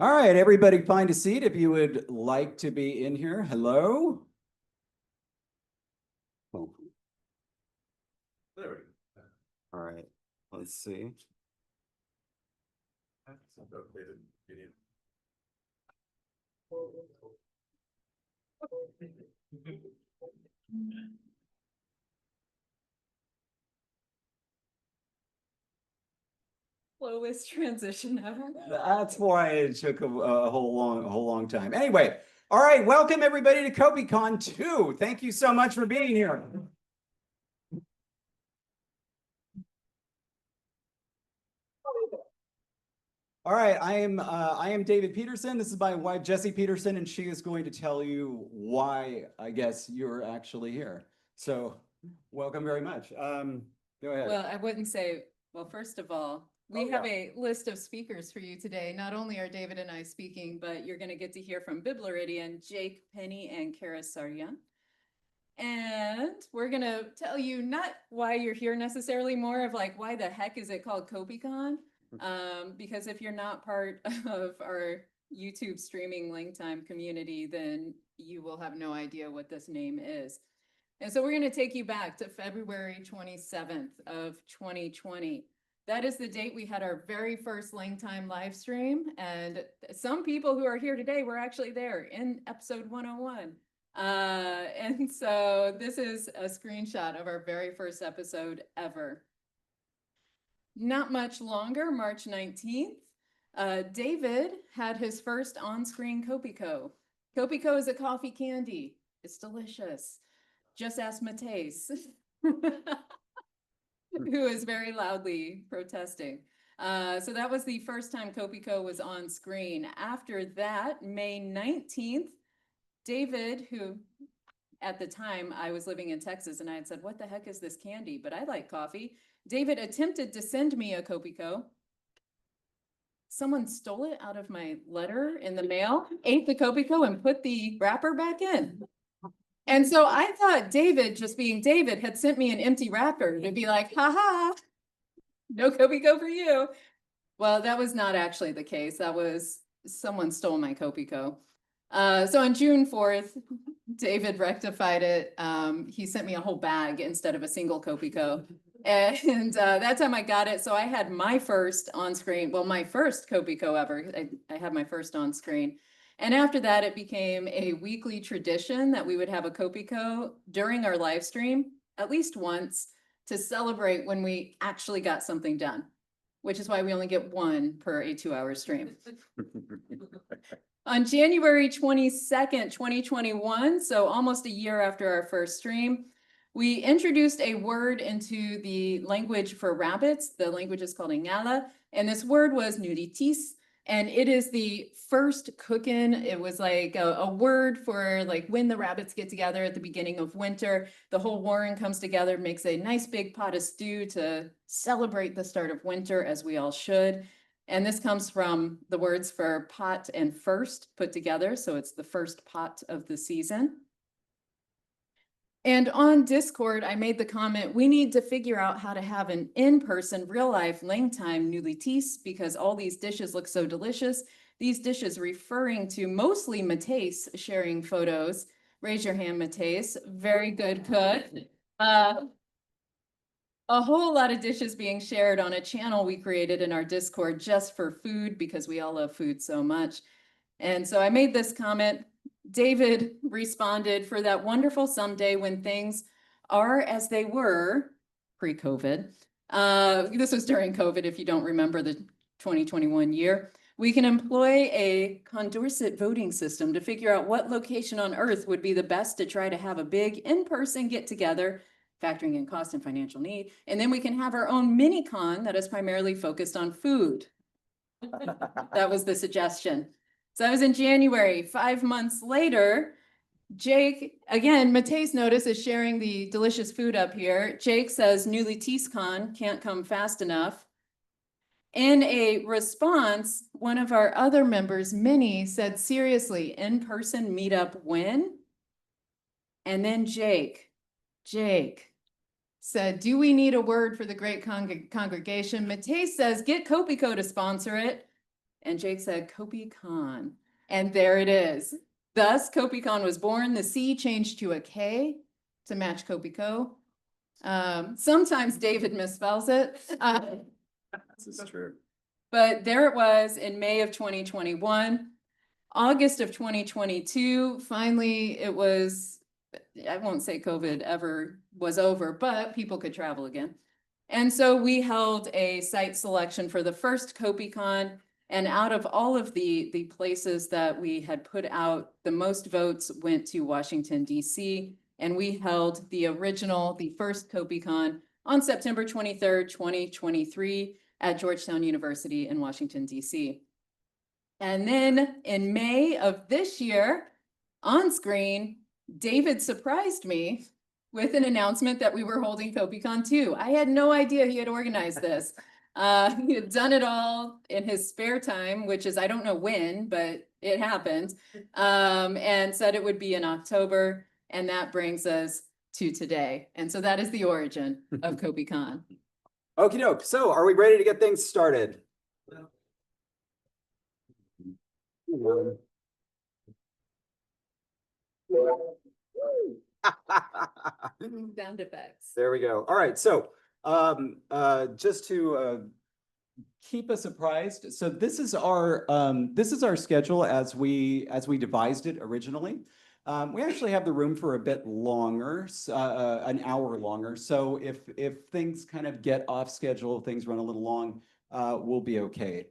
All right, everybody find a seat if you would like to be in here. Hello? Oh. There we go. All right, let's see. Slowest transition ever. That's why it took a whole long time. Anyway, all right, welcome everybody to Kopikon II. Thank you so much for being here. All right, I am David Peterson. This is my wife Jessie Peterson, and she is going to tell you why I guess you're actually here. So, welcome very much. Go ahead. Well, I wouldn't say, well, first of all, we have a list of speakers for you today. Not only are David and I speaking, but you're going to get to hear from Biblaridian, Jake, Penny, and Kara Saryan. And we're going to tell you not why you're here necessarily, more of like, why the heck is it called Kopikon? Because if you're not part of our YouTube streaming LangTime community, then you will have no idea what this name is. And so we're going to take you back to February 27th of 2020. That is the date we had our very first LangTime live stream. And some people who are here today were actually there in episode 101. And so this is a screenshot of our very first episode ever. Not much longer, March 19th, David had his first on-screen Kopiko. Kopiko is a coffee candy. It's delicious. Just ask Mateus, who is very loudly protesting. So that was the first time Kopiko was on screen. After that, May 19th, David, who at the time I was living in Texas and I had said, what the heck is this candy? But I like coffee. David attempted to send me a Kopiko. Someone stole it out of my letter in the mail, ate the Kopiko and put the wrapper back in. And so I thought David, just being David, had sent me an empty wrapper to be like, haha, no Kopiko for you. Well, that was not actually the case. That was someone stole my Kopiko. So on June 4th, David rectified it. He sent me a whole bag instead of a single Kopiko. And that time I got it. So I had my first on screen, well, my first Kopiko ever. I had my first on screen. And after that, it became a weekly tradition that we would have a Kopiko during our live stream, at least once, to celebrate when we actually got something done, which is why we only get one per a 2-hour stream. On January 22nd, 2021, so almost a year after our first stream, we introduced a word into the language for rabbits. The language is called Ingala, and this word was nulitis. And it is the first cooking. It was like a word for like when the rabbits get together at the beginning of winter. The whole warren comes together, makes a nice big pot of stew to celebrate the start of winter, as we all should. And this comes from the words for pot and first put together. So it's the first pot of the season. And on Discord, I made the comment, we need to figure out how to have an in-person, real-life LangTime nulitis because all these dishes look so delicious. These dishes referring to mostly Mateus sharing photos. Raise your hand, Mateus. Very good cook. A whole lot of dishes being shared on a channel we created in our Discord just for food because we all love food so much. And so I made this comment. David responded, for that wonderful someday when things are as they were pre-COVID. This was during COVID, if you don't remember the 2021 year. We can employ a Condorcet voting system to figure out what location on Earth would be the best to try to have a big in-person get-together, factoring in cost and financial need. And then we can have our own mini-con that is primarily focused on food. That was the suggestion. So that was in January. 5 months later, Jake, again, Mateus notice is sharing the delicious food up here. Jake says, nulitiscon can't come fast enough. In a response, one of our other members, Minnie, said, seriously, in-person meetup when? And then Jake said, do we need a word for the great congregation? Mateus says, get Kopiko to sponsor it. And Jake said, Kopikon. And there it is. Thus, Kopikon was born. The C changed to a K to match Kopiko. Sometimes David misspells it. This is true. But there it was in May of 2021. August of 2022, finally, it was, I won't say COVID ever was over, but people could travel again. And so we held a site selection for the first Kopikon. And out of all of the places that we had put out, the most votes went to Washington, D.C. And we held the first Kopikon on September 23rd, 2023 at Georgetown University in Washington, D.C. And then in May of this year, on screen, David surprised me with an announcement that we were holding Kopikon II. I had no idea he had organized this. He had done it all in his spare time, which is, I don't know when, but it happened, and said it would be in October. And that brings us to today. And so that is the origin of Kopikon. Okie doke. So are we ready to get things started? Sound effects. There we go. All right. So just to keep us apprised, so this is our schedule as we devised it originally. We actually have the room for a bit longer, an hour longer. So if things kind of get off schedule, things run a little long, we'll be okay.